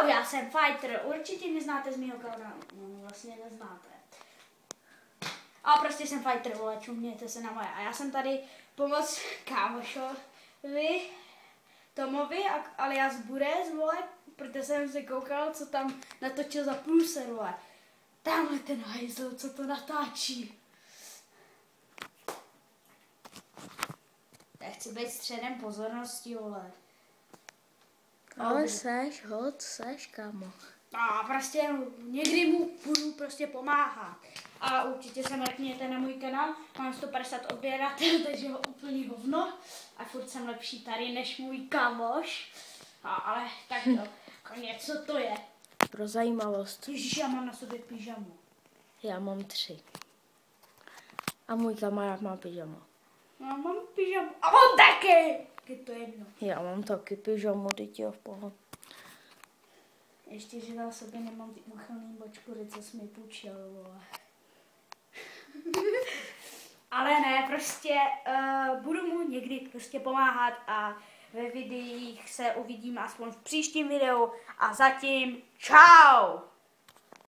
Čau, já jsem Fighter, určitě mě znáte z mého kanálu, no vlastně neznáte. A prostě jsem Fighter, vole, čumějte se na moje. A já jsem tady pomoc kámošovi, Tomovi, alias Burez, vole, protože jsem si koukal, co tam natočil za průser, vole. Tamhle ten hajzl, co to natáčí. Já chci být středem pozornosti, vole. Ale seš, kámo. A prostě někdy mu budu prostě pomáhat. A určitě se mrkněte na můj kanál, mám 150 odběratel, takže ho úplný hovno. A furt jsem lepší tady než můj kamoš. Ale tak to, něco to je. Pro zajímavost. Ježiš, já mám na sobě pyžamu. Já mám 3. A můj kamarád má pyžamo. Já mám pyžamu. A on taky! Je to jedno. Já mám taky pyžamo, teď jo, v pohodě. Ještě, že na sobě nemám ty úchylný bočkury, co jsi mi půjčil, vole. Ale ne, prostě budu mu někdy prostě pomáhat a ve videích se uvidíme aspoň v příštím videu a zatím čau!